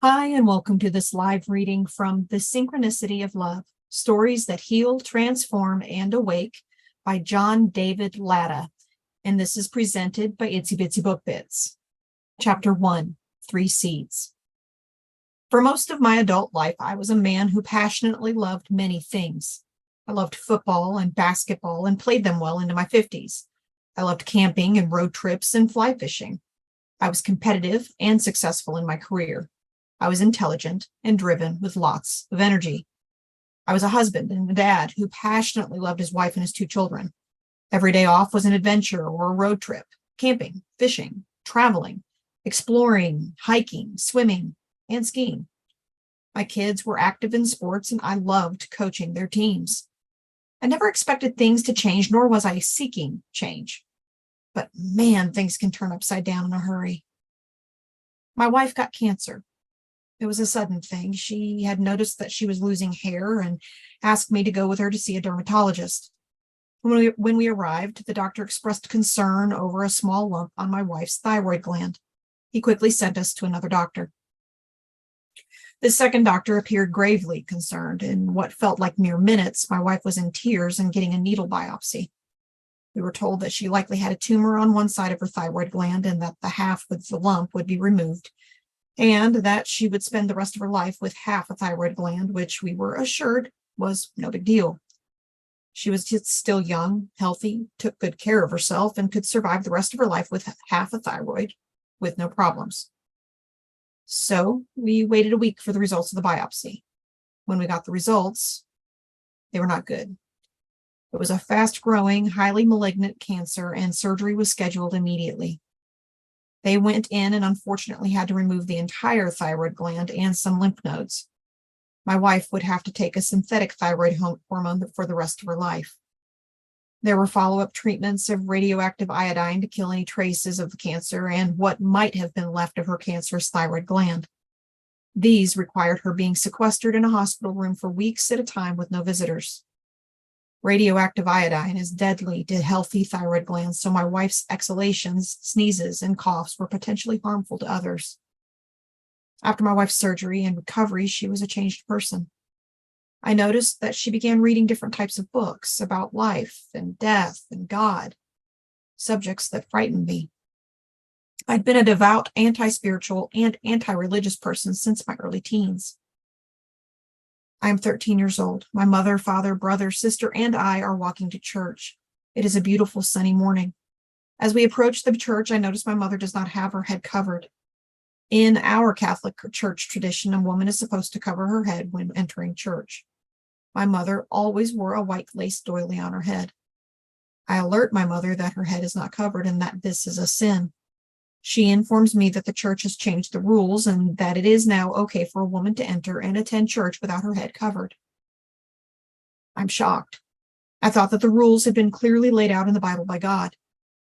Hi, and welcome to this live reading from The Synchronicity of Love, Stories That Heal, Transform, and Awake by John David Latta. And this is presented by Itsy Bitsy Book Bits. Chapter 1, 3 Seeds. For most of my adult life, I was a man who passionately loved many things. I loved football and basketball and played them well into my 50s. I loved camping and road trips and fly fishing. I was competitive and successful in my career. I was intelligent and driven with lots of energy. I was a husband and a dad who passionately loved his wife and his 2 children. Every day off was an adventure or a road trip, camping, fishing, traveling, exploring, hiking, swimming, and skiing. My kids were active in sports and I loved coaching their teams. I never expected things to change, nor was I seeking change. But man, things can turn upside down in a hurry. My wife got cancer. It was a sudden thing. She had noticed that she was losing hair and asked me to go with her to see a dermatologist. When we arrived, the doctor expressed concern over a small lump on my wife's thyroid gland. He quickly sent us to another doctor. The second doctor appeared gravely concerned. In what felt like mere minutes, my wife was in tears and getting a needle biopsy. We were told that she likely had a tumor on one side of her thyroid gland and that the half with the lump would be removed, and that she would spend the rest of her life with half a thyroid gland, which we were assured was no big deal. She was still young, healthy, took good care of herself, and could survive the rest of her life with half a thyroid with no problems. So we waited a week for the results of the biopsy. When we got the results, they were not good. It was a fast-growing, highly malignant cancer, and surgery was scheduled immediately. They went in and unfortunately had to remove the entire thyroid gland and some lymph nodes. My wife would have to take a synthetic thyroid hormone for the rest of her life. There were follow-up treatments of radioactive iodine to kill any traces of the cancer and what might have been left of her cancerous thyroid gland. These required her being sequestered in a hospital room for weeks at a time with no visitors. Radioactive iodine is deadly to healthy thyroid glands, so my wife's exhalations, sneezes, and coughs were potentially harmful to others. After my wife's surgery and recovery, she was a changed person. I noticed that she began reading different types of books about life and death and God, subjects that frightened me. I'd been a devout, anti-spiritual, and anti-religious person since my early teens. I am 13 years old. My mother, father, brother, sister, and I are walking to church. It is a beautiful sunny morning. As we approach the church, I notice my mother does not have her head covered. In our Catholic church tradition, a woman is supposed to cover her head when entering church. My mother always wore a white lace doily on her head. I alert my mother that her head is not covered and that this is a sin. She informs me that the church has changed the rules and that it is now okay for a woman to enter and attend church without her head covered. I'm shocked. I thought that the rules had been clearly laid out in the Bible by God.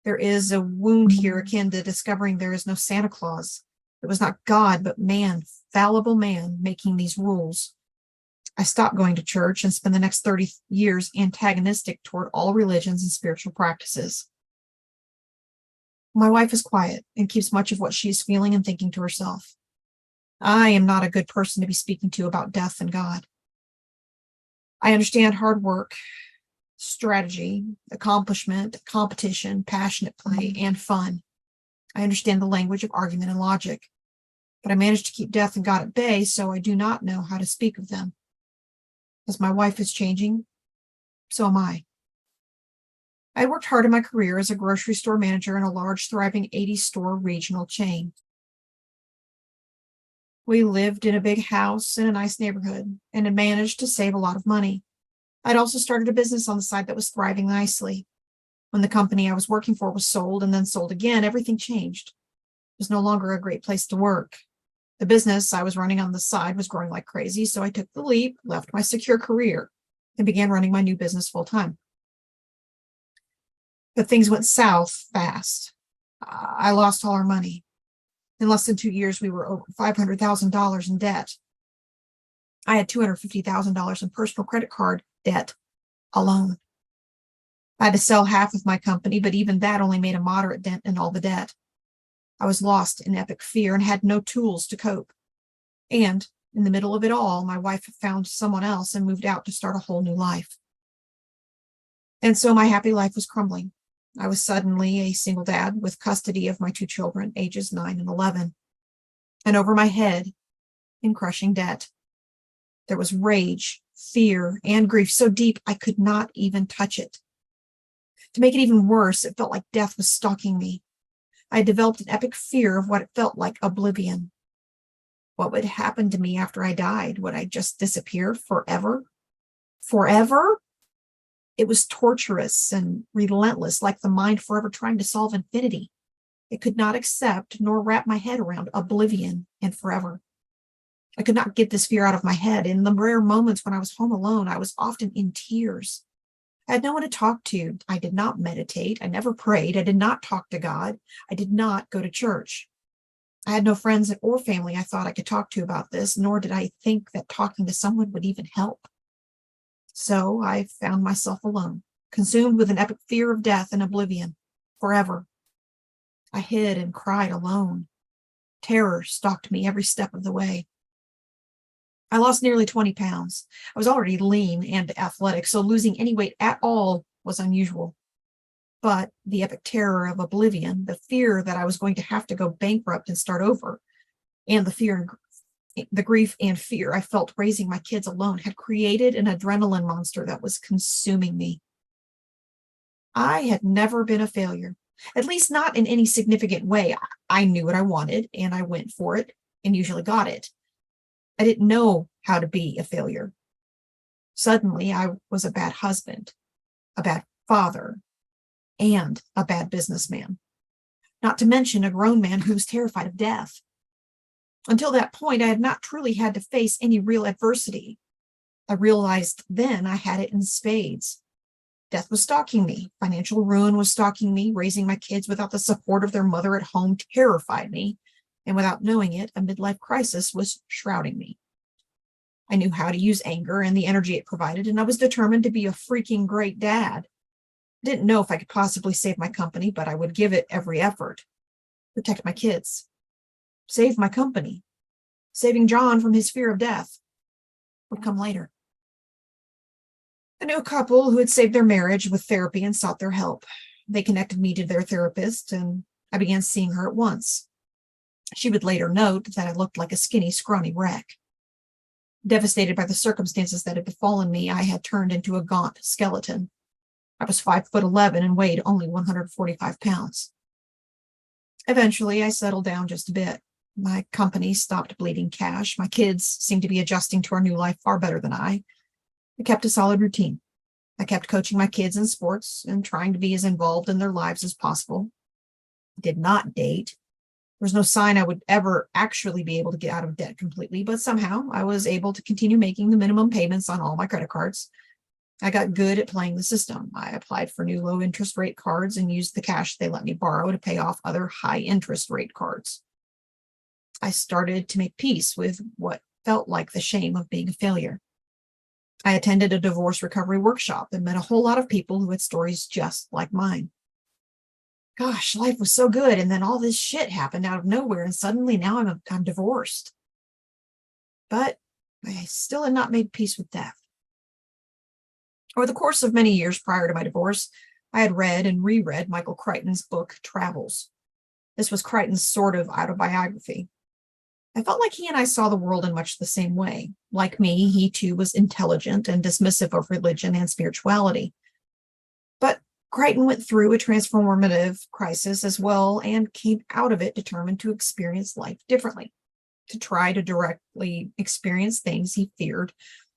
There is a wound here akin to discovering there is no Santa Claus. It was not God, but man, fallible man, making these rules. I stopped going to church and spent the next 30 years antagonistic toward all religions and spiritual practices. My wife is quiet and keeps much of what she is feeling and thinking to herself. I am not a good person to be speaking to about death and God. I understand hard work, strategy, accomplishment, competition, passionate play, and fun. I understand the language of argument and logic, but I managed to keep death and God at bay, so I do not know how to speak of them. As my wife is changing, so am I. I worked hard in my career as a grocery store manager in a large, thriving 80-store regional chain. We lived in a big house in a nice neighborhood and had managed to save a lot of money. I'd also started a business on the side that was thriving nicely. When the company I was working for was sold and then sold again, everything changed. It was no longer a great place to work. The business I was running on the side was growing like crazy, so I took the leap, left my secure career, and began running my new business full-time. But things went south fast. I lost all our money. In less than 2 years, we were over $500,000 in debt. I had $250,000 in personal credit card debt alone. I had to sell half of my company, but even that only made a moderate dent in all the debt. I was lost in epic fear and had no tools to cope. And in the middle of it all, my wife found someone else and moved out to start a whole new life. And so my happy life was crumbling. I was suddenly a single dad with custody of my two children, ages 9 and 11. And over my head, in crushing debt, there was rage, fear, and grief so deep I could not even touch it. To make it even worse, it felt like death was stalking me. I had developed an epic fear of what it felt like oblivion. What would happen to me after I died? Would I just disappear forever? Forever? It was torturous and relentless, like the mind forever trying to solve infinity. It could not accept nor wrap my head around oblivion and forever. I could not get this fear out of my head. In the rare moments when I was home alone, I was often in tears. I had no one to talk to. I did not meditate. I never prayed. I did not talk to God. I did not go to church. I had no friends or family I thought I could talk to about this, nor did I think that talking to someone would even help. So I found myself alone, consumed with an epic fear of death and oblivion, forever. I hid and cried alone. Terror stalked me every step of the way. I lost nearly 20 pounds. I was already lean and athletic, so losing any weight at all was unusual. But the epic terror of oblivion, the fear that I was going to have to go bankrupt and start over, and the grief and fear I felt raising my kids alone had created an adrenaline monster that was consuming me. I had never been a failure, at least not in any significant way. I knew what I wanted, and I went for it, and usually got it. I didn't know how to be a failure. Suddenly, I was a bad husband, a bad father, and a bad businessman, not to mention a grown man who was terrified of death. Until that point, I had not truly had to face any real adversity. I realized then I had it in spades. Death was stalking me. Financial ruin was stalking me. Raising my kids without the support of their mother at home terrified me. And without knowing it, a midlife crisis was shrouding me. I knew how to use anger and the energy it provided, and I was determined to be a freaking great dad. I didn't know if I could possibly save my company, but I would give it every effort. Protect my kids. Save my company. Saving John from his fear of death would come later. I knew a couple who had saved their marriage with therapy and sought their help. They connected me to their therapist, and I began seeing her at once. She would later note that I looked like a skinny, scrawny wreck. Devastated by the circumstances that had befallen me, I had turned into a gaunt skeleton. I was 5'11" and weighed only 145 pounds. Eventually, I settled down just a bit. My company stopped bleeding cash. My kids seemed to be adjusting to our new life far better than I. I kept a solid routine. I kept coaching my kids in sports and trying to be as involved in their lives as possible. I did not date. There was no sign I would ever actually be able to get out of debt completely, but somehow I was able to continue making the minimum payments on all my credit cards. I got good at playing the system. I applied for new low interest rate cards and used the cash they let me borrow to pay off other high interest rate cards. I started to make peace with what felt like the shame of being a failure. I attended a divorce recovery workshop and met a whole lot of people who had stories just like mine. Gosh, life was so good, and then all this shit happened out of nowhere, and suddenly now I'm divorced. But I still had not made peace with death. Over the course of many years prior to my divorce, I had read and reread Michael Crichton's book, Travels. This was Crichton's sort of autobiography. I felt like he and I saw the world in much the same way. Like me, he too was intelligent and dismissive of religion and spirituality. But Crichton went through a transformative crisis as well and came out of it determined to experience life differently, to try to directly experience things he feared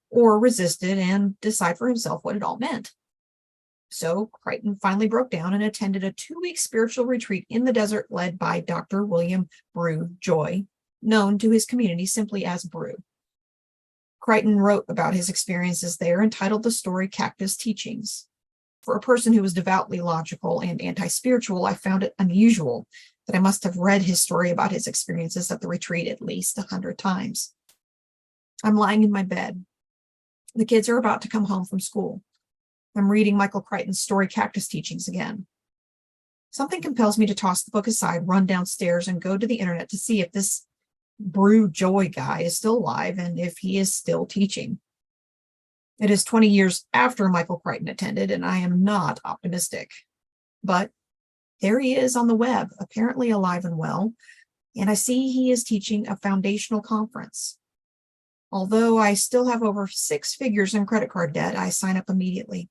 or resisted and decide for himself what it all meant. So Crichton finally broke down and attended a 2-week spiritual retreat in the desert led by Dr. William Brew Joy, known to his community simply as Brew. Crichton wrote about his experiences there and titled the story Cactus Teachings. For a person who was devoutly logical and anti-spiritual, I found it unusual that I must have read his story about his experiences at the retreat at least 100 times. I'm lying in my bed. The kids are about to come home from school. I'm reading Michael Crichton's story Cactus Teachings again. Something compels me to toss the book aside, run downstairs, and go to the internet to see if this Brew Joy guy is still alive and if he is still teaching. It is 20 years after Michael Crichton attended, and I am not optimistic. But there he is on the web, apparently alive and well, and I see he is teaching a foundational conference. Although I still have over 6 figures in credit card debt, I sign up immediately.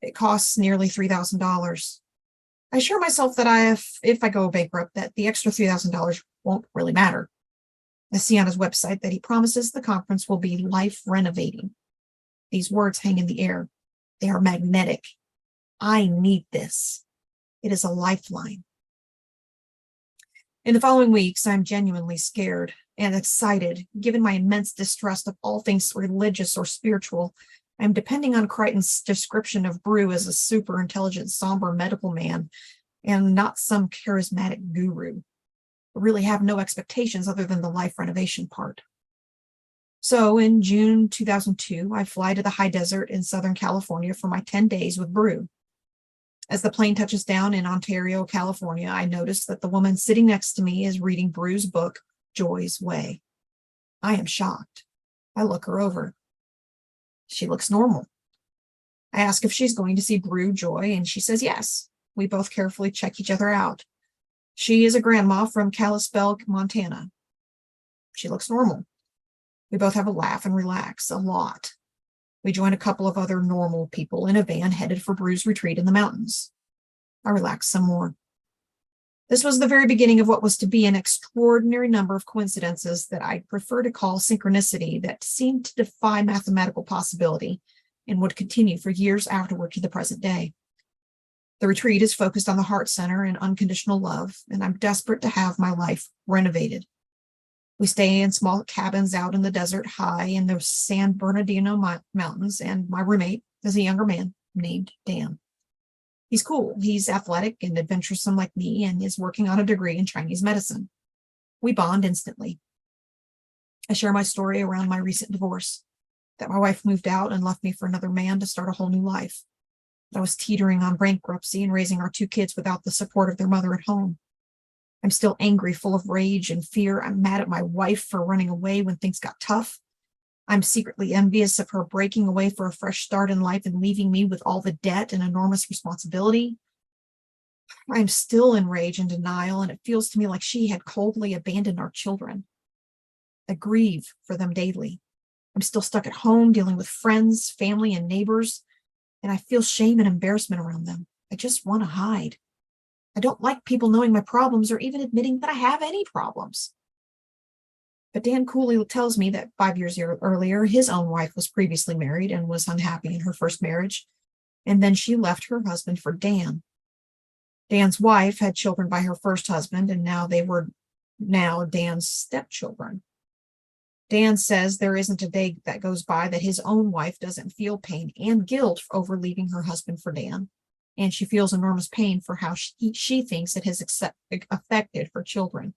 It costs nearly $3,000. I assure myself that if I go bankrupt, that the extra $3,000 won't really matter. I see on his website that he promises the conference will be life renovating. These words hang in the air. They are magnetic. I need this. It is a lifeline. In the following weeks, I'm genuinely scared and excited. Given my immense distrust of all things religious or spiritual, I'm depending on Crichton's description of Brew as a super intelligent, somber medical man and not some charismatic guru. I really have no expectations other than the life renovation part. So in June 2002, I fly to the high desert in Southern California for my 10 days with Brew. As the plane touches down in Ontario, California, I notice that the woman sitting next to me is reading Brew's book, Joy's Way. I am shocked. I look her over. She looks normal. I ask if she's going to see Brew Joy, and she says yes. We both carefully check each other out. She is a grandma from Kalispell, Montana. She looks normal. We both have a laugh and relax a lot. We join a couple of other normal people in a van headed for Brew's retreat in the mountains. I relax some more. This was the very beginning of what was to be an extraordinary number of coincidences that I'd prefer to call synchronicity that seemed to defy mathematical possibility and would continue for years afterward to the present day. The retreat is focused on the heart center and unconditional love, and I'm desperate to have my life renovated. We stay in small cabins out in the desert high in the San Bernardino Mountains, and my roommate is a younger man named Dan. He's cool. He's athletic and adventuresome like me and is working on a degree in Chinese medicine. We bond instantly. I share my story around my recent divorce, that my wife moved out and left me for another man to start a whole new life. That I was teetering on bankruptcy and raising our 2 kids without the support of their mother at home. I'm still angry, full of rage and fear. I'm mad at my wife for running away when things got tough. I'm secretly envious of her breaking away for a fresh start in life and leaving me with all the debt and enormous responsibility. I'm still in rage and denial, and it feels to me like she had coldly abandoned our children. I grieve for them daily. I'm still stuck at home dealing with friends, family, and neighbors, and I feel shame and embarrassment around them. I just want to hide. I don't like people knowing my problems or even admitting that I have any problems. But Dan coolly tells me that 5 years earlier, his own wife was previously married and was unhappy in her first marriage, and then she left her husband for Dan. Dan's wife had children by her first husband, and now they were Dan's stepchildren. Dan says there isn't a day that goes by that his own wife doesn't feel pain and guilt over leaving her husband for Dan. And she feels enormous pain for how she thinks it has affected her children.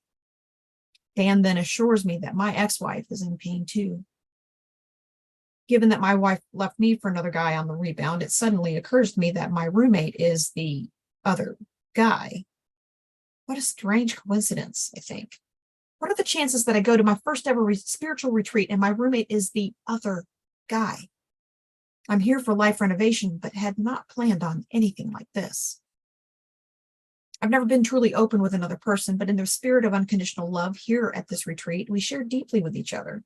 Dan then assures me that my ex-wife is in pain too. Given that my wife left me for another guy on the rebound, it suddenly occurs to me that my roommate is the other guy. What a strange coincidence, I think. What are the chances that I go to my first ever spiritual retreat and my roommate is the other guy? I'm here for life renovation, but had not planned on anything like this. I've never been truly open with another person, but in the spirit of unconditional love here at this retreat, we share deeply with each other.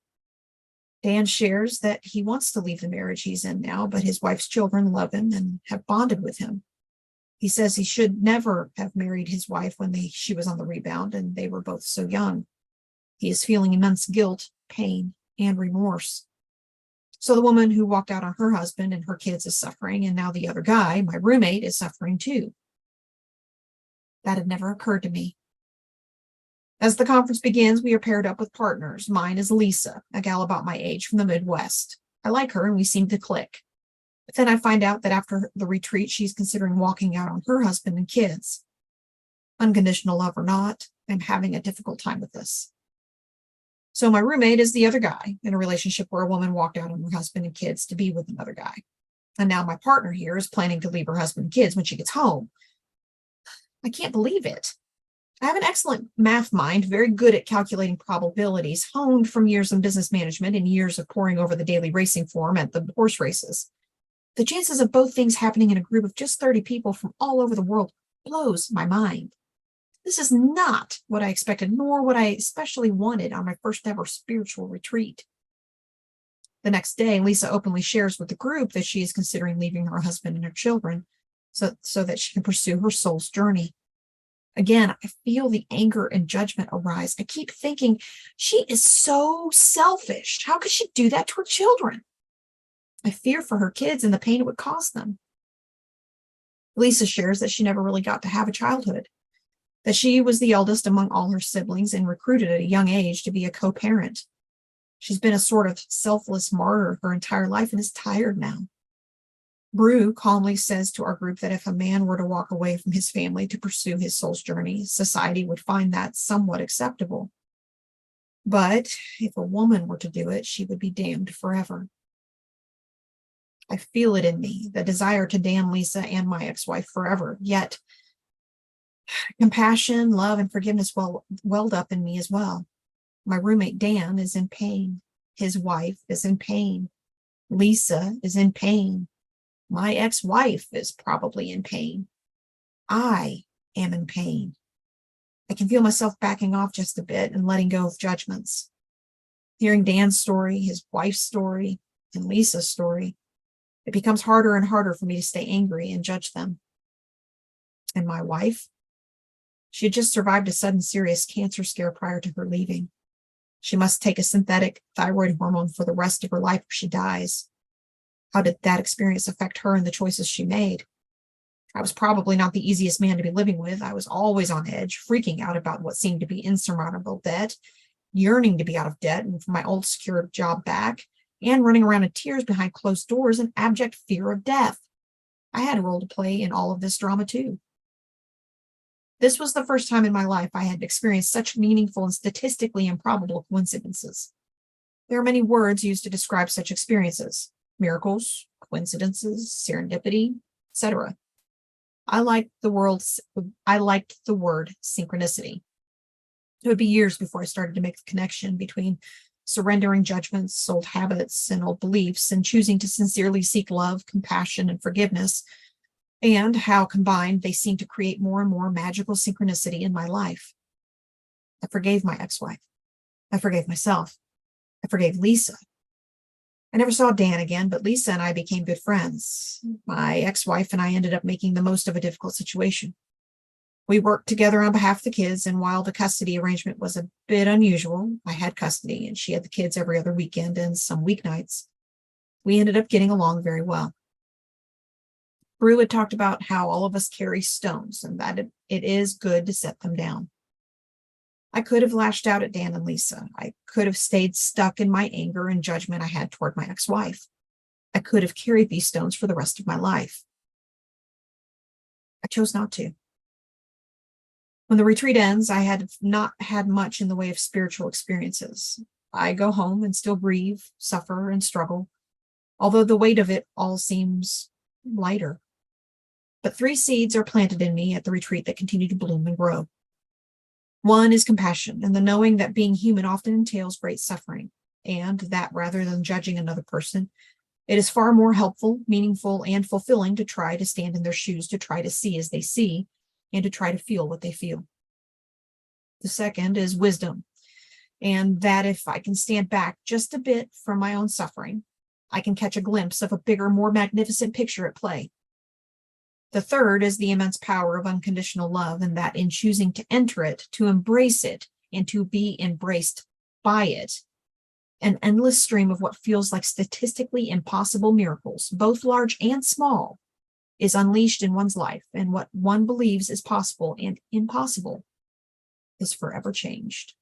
Dan shares that he wants to leave the marriage he's in now, but his wife's children love him and have bonded with him. He says he should never have married his wife when she was on the rebound, and they were both so young. He is feeling immense guilt, pain, and remorse. So the woman who walked out on her husband and her kids is suffering, and now the other guy, my roommate, is suffering too. That had never occurred to me. As the conference begins, we are paired up with partners. Mine is Lisa, a gal about my age from the Midwest. I like her and we seem to click. But then I find out that after the retreat, she's considering walking out on her husband and kids. Unconditional love or not, I'm having a difficult time with this. So my roommate is the other guy in a relationship where a woman walked out on her husband and kids to be with another guy. And now my partner here is planning to leave her husband and kids when she gets home. I can't believe it. I have an excellent math mind, very good at calculating probabilities, honed from years in business management and years of poring over the daily racing form at the horse races. The chances of both things happening in a group of just 30 people from all over the world blows my mind. This is not what I expected, nor what I especially wanted on my first ever spiritual retreat. The next day, Lisa openly shares with the group that she is considering leaving her husband and her children so that she can pursue her soul's journey. Again, I feel the anger and judgment arise. I keep thinking, she is so selfish. How could she do that to her children? I fear for her kids and the pain it would cause them. Lisa shares that she never really got to have a childhood, that she was the eldest among all her siblings and recruited at a young age to be a co-parent. She's been a sort of selfless martyr her entire life and is tired now. Brew calmly says to our group that if a man were to walk away from his family to pursue his soul's journey, society would find that somewhat acceptable. But if a woman were to do it, she would be damned forever. I feel it in me, the desire to damn Lisa and my ex-wife forever. Yet compassion, love, and forgiveness welled up in me as well. My roommate Dan is in pain. His wife is in pain. Lisa is in pain. My ex-wife is probably in pain. I am in pain. I can feel myself backing off just a bit and letting go of judgments. Hearing Dan's story, his wife's story, and Lisa's story, it becomes harder and harder for me to stay angry and judge them. And my wife? She had just survived a sudden serious cancer scare prior to her leaving. She must take a synthetic thyroid hormone for the rest of her life or she dies. How did that experience affect her and the choices she made? I was probably not the easiest man to be living with. I was always on edge, freaking out about what seemed to be insurmountable debt, yearning to be out of debt and for my old secure job back, and running around in tears behind closed doors in abject fear of death. I had a role to play in all of this drama too. This was the first time in my life I had experienced such meaningful and statistically improbable coincidences. There are many words used to describe such experiences: miracles, coincidences, serendipity, etc. I liked the word synchronicity. It would be years before I started to make the connection between surrendering judgments, old habits, and old beliefs, and choosing to sincerely seek love, compassion, and forgiveness, and how combined they seem to create more and more magical synchronicity in my life. I forgave my ex-wife. I forgave myself. I forgave Lisa. I never saw Dan again, but Lisa and I became good friends. My ex-wife and I ended up making the most of a difficult situation. We worked together on behalf of the kids, and while the custody arrangement was a bit unusual, I had custody and she had the kids every other weekend and some weeknights. We ended up getting along very well. Brew had talked about how all of us carry stones and that it is good to set them down. I could have lashed out at Dan and Lisa. I could have stayed stuck in my anger and judgment I had toward my ex-wife. I could have carried these stones for the rest of my life. I chose not to. When the retreat ends, I had not had much in the way of spiritual experiences. I go home and still grieve, suffer, and struggle, although the weight of it all seems lighter. But 3 seeds are planted in me at the retreat that continue to bloom and grow. One is compassion and the knowing that being human often entails great suffering, and that rather than judging another person, it is far more helpful, meaningful, and fulfilling to try to stand in their shoes, to try to see as they see, and to try to feel what they feel. The second is wisdom, and that if I can stand back just a bit from my own suffering, I can catch a glimpse of a bigger, more magnificent picture at play. The third is the immense power of unconditional love, and that in choosing to enter it, to embrace it, and to be embraced by it, an endless stream of what feels like statistically impossible miracles, both large and small, is unleashed in one's life, and what one believes is possible and impossible is forever changed.